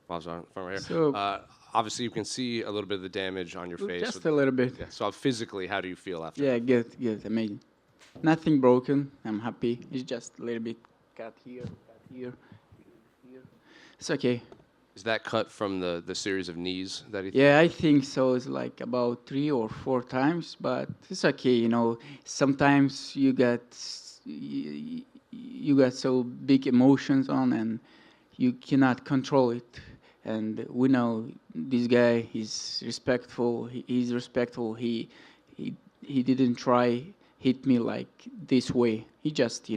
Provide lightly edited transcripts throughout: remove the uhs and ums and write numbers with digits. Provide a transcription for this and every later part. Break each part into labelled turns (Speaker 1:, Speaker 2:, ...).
Speaker 1: Movsar, from right here.
Speaker 2: So
Speaker 1: Obviously, you can see a little bit of the damage on your face.
Speaker 2: just a little bit.
Speaker 1: Yeah. So physically, how do you feel after?
Speaker 2: Yeah, good, amazing. Nothing broken. I'm happy. It's just a little bit cut here. It's okay.
Speaker 1: Is that cut from the series of knees that he?
Speaker 2: Yeah, I think so. It's like about 3 or 4 times, but it's okay. Sometimes you got so big emotions on, and you cannot control it. And we know this guy. He's respectful. He's respectful. He he didn't try hit me like this way. He just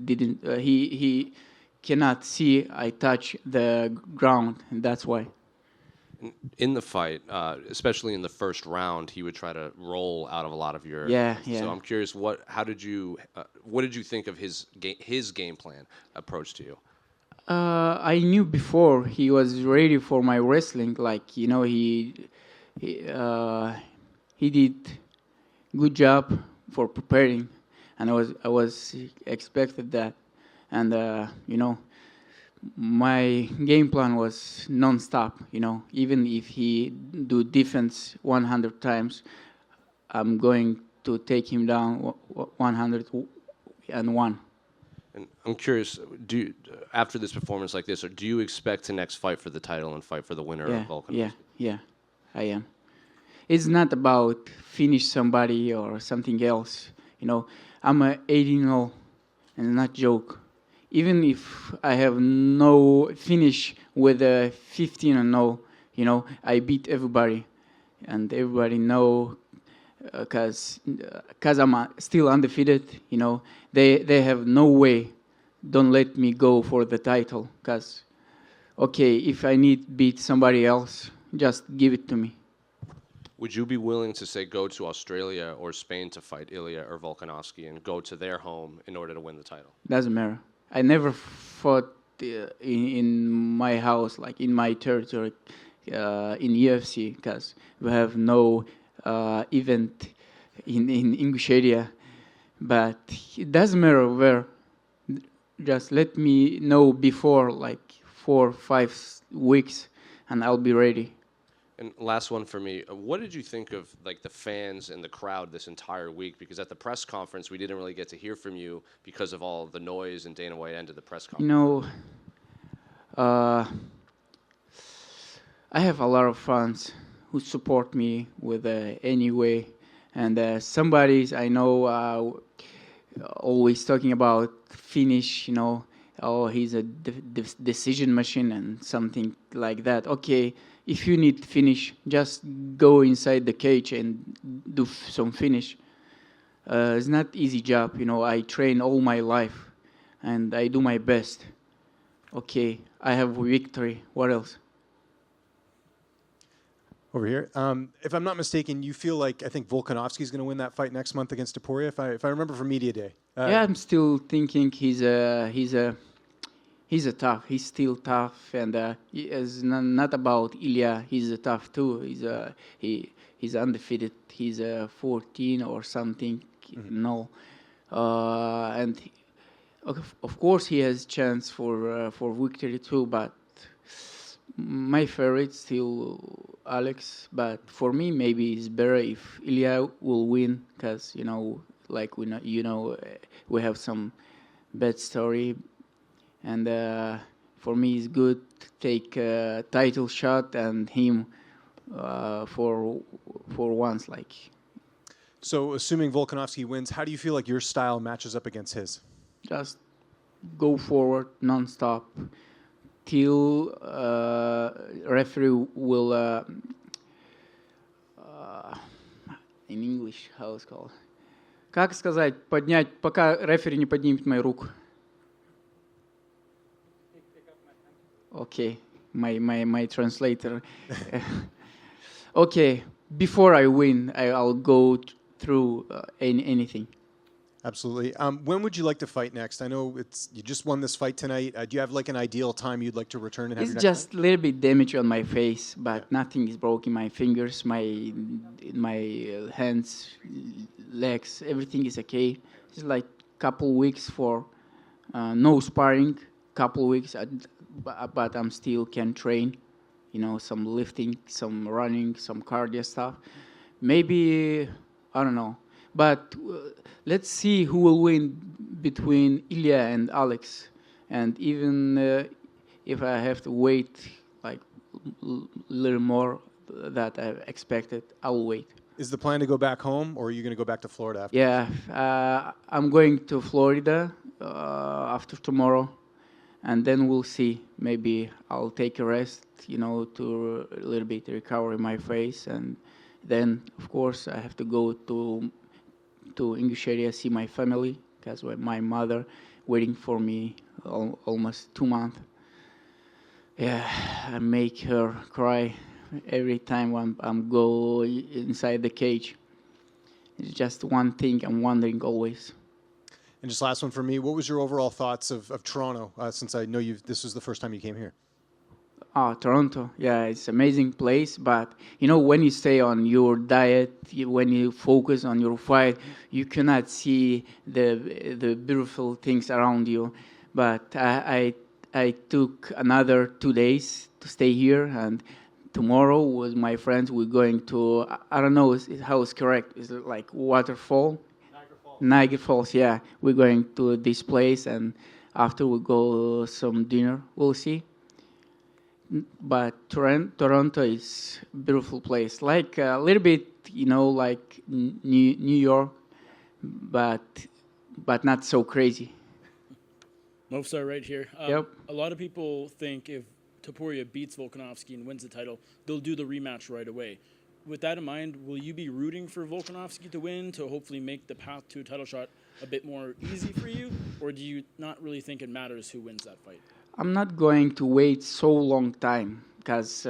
Speaker 2: didn't. He cannot see I touch the ground, and that's why.
Speaker 1: In the fight, especially in the first round, he would try to roll out of a lot of your.
Speaker 2: Yeah.
Speaker 1: So I'm curious, what did you think of his game plan approach to you?
Speaker 2: I knew before he was ready for my wrestling. Like he, uh, he did good job for preparing, and I was expected that, and my game plan was non-stop. Even if he do defense 100 times, I'm going to take him down 101.
Speaker 1: And I'm curious, after this performance like this, or do you expect to next fight for the title and fight for the winner of Volkanovski?
Speaker 2: Yeah, I am. It's not about finish somebody or something else. I'm a 18-0, and not joke. Even if I have no finish with a 15-0, I beat everybody, and everybody know because I'm still undefeated. They have no way. Don't let me go for the title, because okay, if I need beat somebody else, just give it to me.
Speaker 1: Would you be willing to say go to Australia or Spain to fight Ilya or Volkanovski and go to their home in order to win the title?
Speaker 2: Doesn't matter. I never fought in my house, like in my territory, in UFC, because we have no event in English area. But it doesn't matter where. Just let me know before, like 4 or 5 weeks, and I'll be ready.
Speaker 1: And last one for me, what did you think of like the fans and the crowd this entire week? Because at the press conference, we didn't really get to hear from you because of all the noise, and Dana White ended the press conference.
Speaker 2: Uh, I have a lot of fans who support me with any way, and somebody's I know always talking about finish. Oh, he's a decision machine and something like that. Okay, if you need finish, just go inside the cage and do some finish. It's not easy job. I train all my life, and I do my best. Okay, I have victory. What else?
Speaker 3: Over here. If I'm not mistaken, you feel like I think Volkanovski's going to win that fight next month against Taporia, if I remember from Media Day.
Speaker 2: Yeah, I'm still thinking he's a tough. He's still tough, and it's not about Ilya. He's a tough too. He's undefeated. He's 14 or something.
Speaker 3: Mm-hmm.
Speaker 2: No, and of course he has chance for victory too. But my favorite still Alex. But for me, maybe it's better if Ilya will win, because like we have some bad story. And for me, it's good to take a title shot and him for once. Like,
Speaker 3: so, assuming Volkanovski wins, how do you feel like your style matches up against his?
Speaker 2: just go forward non-stop till referee will in English how it's called. Как сказать, поднять, пока рефери не поднимет мою руку. Okay, my translator. Okay, before I win, I'll go through anything.
Speaker 3: Absolutely. When would you like to fight next? I know you just won this fight tonight. Do you have like an ideal time you'd like to return and have
Speaker 2: It's
Speaker 3: your next
Speaker 2: just a little bit damage on my face, but nothing is broken. My fingers, my hands, legs, everything is okay. It's like couple weeks for no sparring. Couple weeks. but I'm still can train, some lifting, some running, some cardio stuff. Maybe, I don't know. But let's see who will win between Ilya and Alex. And even if I have to wait like a little more that I expected, I'll wait.
Speaker 3: Is the plan to go back home, or are you going to go back to Florida after?
Speaker 2: Yeah, I'm going to Florida after tomorrow, and then we'll see. Maybe I'll take a rest, to a little bit recover my face, and then, of course, I have to go to English area, see my family, because my mother waiting for me almost 2 months. Yeah, I make her cry every time I'm go inside the cage. It's just one thing I'm wondering always.
Speaker 3: And just last one for me, what was your overall thoughts of Toronto, since I know this was the first time you came here?
Speaker 2: Toronto, yeah, it's an amazing place, but when you stay on your diet, when you focus on your fight, you cannot see the beautiful things around you. But I took another 2 days to stay here, and tomorrow with my friends we're going to, I don't know how it's correct, is it like waterfall? Niagara Falls, yeah. We're going to this place, and after we go some dinner, we'll see. But Toronto is a beautiful place, like a little bit, like New York, but not so crazy.
Speaker 4: Movsar right here.
Speaker 2: Yep.
Speaker 4: A lot of people think if Topuria beats Volkanovski and wins the title, they'll do the rematch right away. With that in mind, will you be rooting for Volkanovski to win to hopefully make the path to a title shot a bit more easy for you, or do you not really think it matters who wins that fight?
Speaker 2: I'm not going to wait so long time because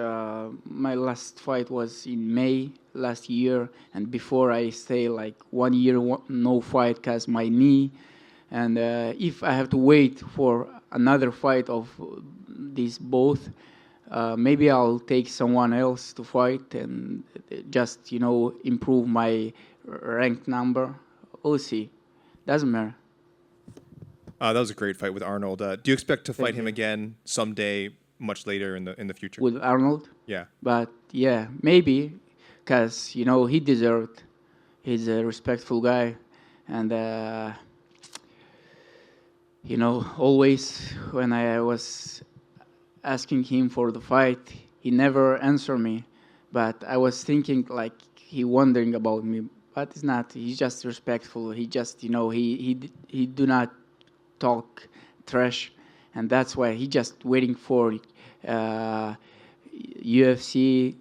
Speaker 2: my last fight was in May last year, and before I stay like 1 year no fight because my knee. And if I have to wait for another fight of these both, maybe I'll take someone else to fight and just, improve my rank number. We'll see. Doesn't matter.
Speaker 5: That was a great fight with Arnold. Do you expect to fight
Speaker 2: Thank
Speaker 5: him
Speaker 2: you.
Speaker 5: again someday, much later in the future?
Speaker 2: With Arnold?
Speaker 5: Yeah.
Speaker 2: But yeah, maybe, because, he deserved. He's a respectful guy. And, always when I was asking him for the fight, he never answered me. But I was thinking like he wondering about me. But it's not. He's just respectful. He just, he do not talk trash. And that's why he just waiting for UFC.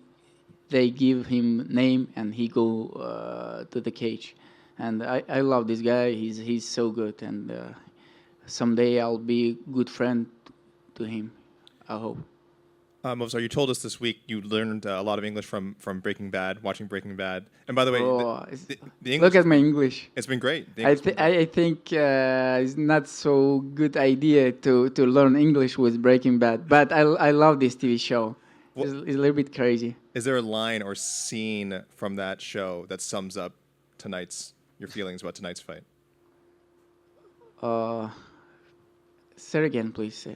Speaker 2: They give him name and he go to the cage. And I love this guy. He's so good. And someday I'll be a good friend to him, I hope.
Speaker 5: Movsar, you told us this week you learned a lot of English from Breaking Bad, watching Breaking Bad. And by the way, the English,
Speaker 2: look at my English.
Speaker 5: it's been great.
Speaker 2: I think it's not so good idea to learn English with Breaking Bad, but I love this TV show. It's a little bit crazy.
Speaker 5: Is there a line or scene from that show that sums up your feelings about tonight's fight?
Speaker 2: Say it again, please.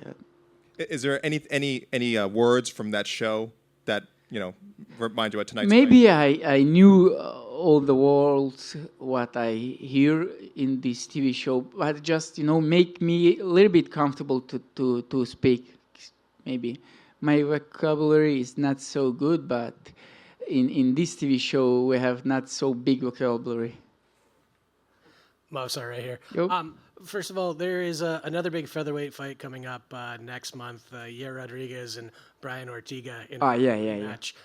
Speaker 5: Is there any words from that show that remind you about tonight's
Speaker 2: Maybe
Speaker 5: fight?
Speaker 2: I knew all the words what I hear in this TV show, but just make me a little bit comfortable to speak. Maybe my vocabulary is not so good, but in this TV show we have not so big vocabulary.
Speaker 6: Movsar right here.
Speaker 2: Yep.
Speaker 6: First of all, there is another big featherweight fight coming up next month. Yair Rodriguez and Brian Ortega in a match.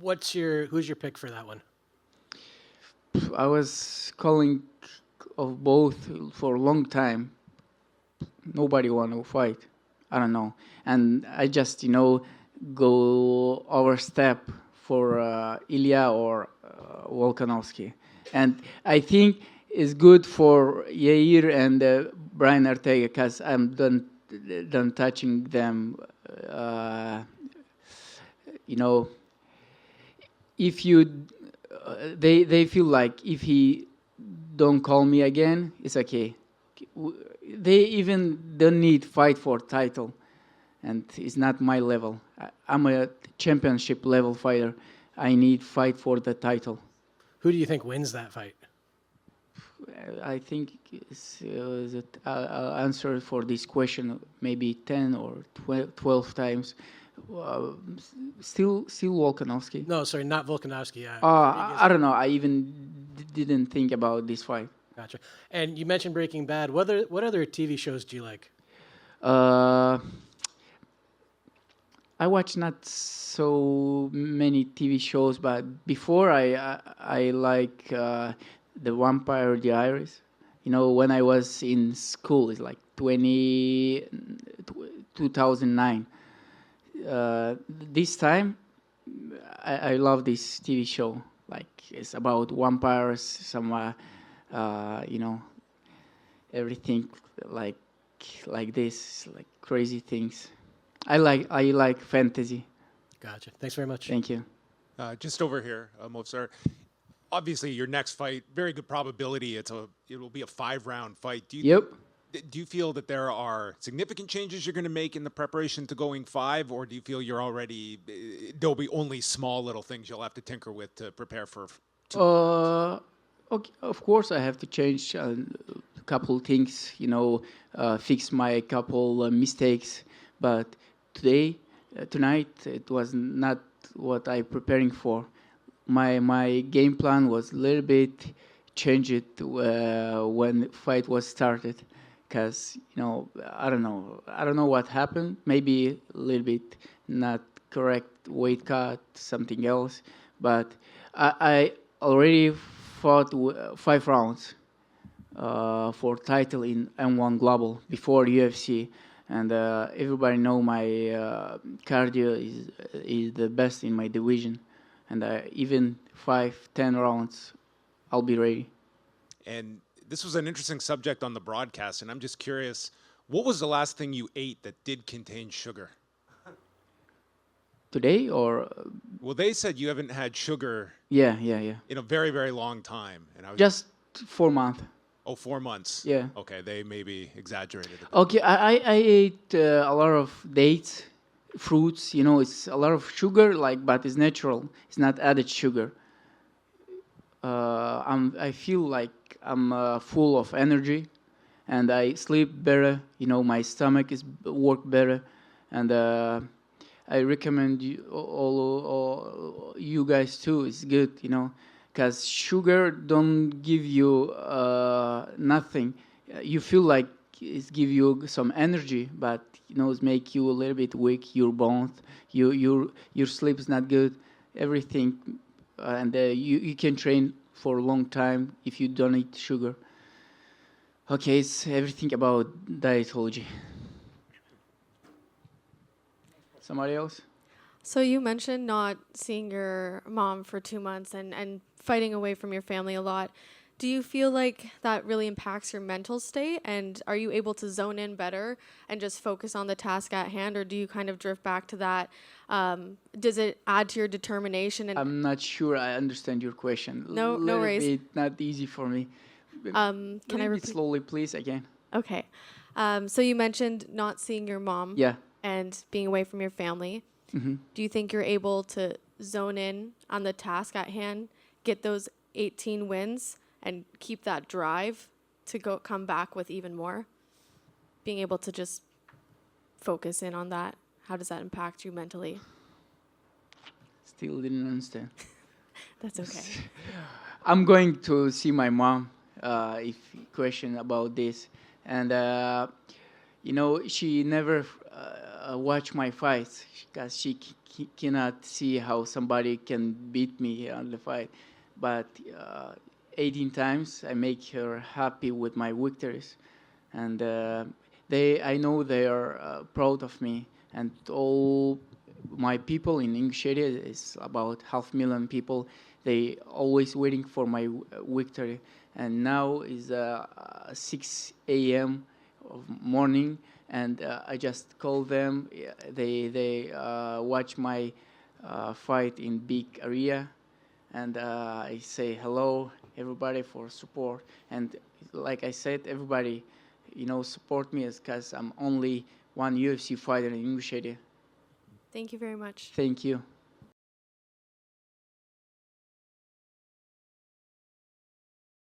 Speaker 6: Who's your pick for that one?
Speaker 2: I was calling of both for a long time. Nobody want to fight. I don't know. And I just, go overstep for Ilya or Volkanovski. And I think it's good for Yair and Brian Ortega because I'm done touching them. If you, they feel like if he don't call me again, it's okay. They even don't need fight for title. and it's not my level. I'm a championship level fighter. I need fight for the title.
Speaker 6: Who do you think wins that fight?
Speaker 2: I think I'll answer for this question maybe 10 or 12 times. Still Volkanovski.
Speaker 6: No, sorry, not Volkanovski.
Speaker 2: I don't know. I even didn't think about this fight.
Speaker 6: Gotcha. And you mentioned Breaking Bad. What other TV shows do you like?
Speaker 2: I watch not so many TV shows, but before I like the Vampire Diaries. You know, when I was in school, it's like 2009. This time, I love this TV show. Like, it's about vampires, some, everything like this, like crazy things. I like fantasy.
Speaker 6: Gotcha. Thanks very much.
Speaker 2: Thank you.
Speaker 3: Just over here, Movsar. Obviously, your next fight, very good probability. It will be a 5-round fight. Do you feel that there are significant changes you're going to make in the preparation to going 5, or do you feel there'll be only small little things you'll have to tinker with to prepare for 2?
Speaker 2: Okay, of course, I have to change a couple things, fix my couple mistakes. But tonight, it was not what I preparing for. My game plan was a little bit changed when fight was started, because I don't know what happened. Maybe a little bit not correct weight cut, something else. But I already fought 5 rounds for title in M1 Global before UFC, and everybody know my cardio is the best in my division. And even 5-10 rounds, I'll be ready.
Speaker 3: And this was an interesting subject on the broadcast, and I'm just curious, what was the last thing you ate that did contain sugar?
Speaker 2: Today or?
Speaker 3: Well, they said you haven't had sugar.
Speaker 2: Yeah.
Speaker 3: In a very, very long time, and
Speaker 2: just 4 months.
Speaker 3: Oh, 4 months.
Speaker 2: Yeah.
Speaker 3: Okay, they maybe exaggerated a bit.
Speaker 2: Okay, I ate a lot of dates. Fruits, it's a lot of sugar, but it's natural. It's not added sugar. I feel like I'm full of energy, and I sleep better. My stomach is work better, and I recommend all you guys too. It's good, because sugar don't give you nothing. You feel like it give you some energy, but it make you a little bit weak. Your bones, your sleep is not good. Everything, and you can train for a long time if you don't eat sugar. Okay, it's everything about dietology. Somebody else?
Speaker 7: So you mentioned not seeing your mom for 2 months and fighting away from your family a lot. Do you feel like that really impacts your mental state? And are you able to zone in better and just focus on the task at hand? Or do you kind of drift back to that? Does it add to your determination?
Speaker 2: I'm not sure I understand your question.
Speaker 7: No worries.
Speaker 2: Bit not easy for me.
Speaker 7: Can I repeat
Speaker 2: slowly, please, again?
Speaker 7: Okay. So you mentioned not seeing your mom.
Speaker 2: Yeah.
Speaker 7: And being away from your family.
Speaker 2: Mm-hmm.
Speaker 7: Do you think you're able to zone in on the task at hand, get those 18 wins, and keep that drive to come back with even more? Being able to just focus in on that, how does that impact you mentally?
Speaker 2: Still didn't understand.
Speaker 7: That's okay.
Speaker 2: I'm going to see my mom if question about this. And, she never watch my fights because she cannot see how somebody can beat me on the fight. But 18 times I make her happy with my victories. And I know they are proud of me. And all my people in English area is about 500,000 people. They always waiting for my victory. And now is 6 a.m. of morning, and I just call them. They watch my fight in big area, and I say hello everybody for support. And like I said, everybody support me because I'm only one UFC fighter in English area.
Speaker 7: Thank you very much.
Speaker 2: Thank you.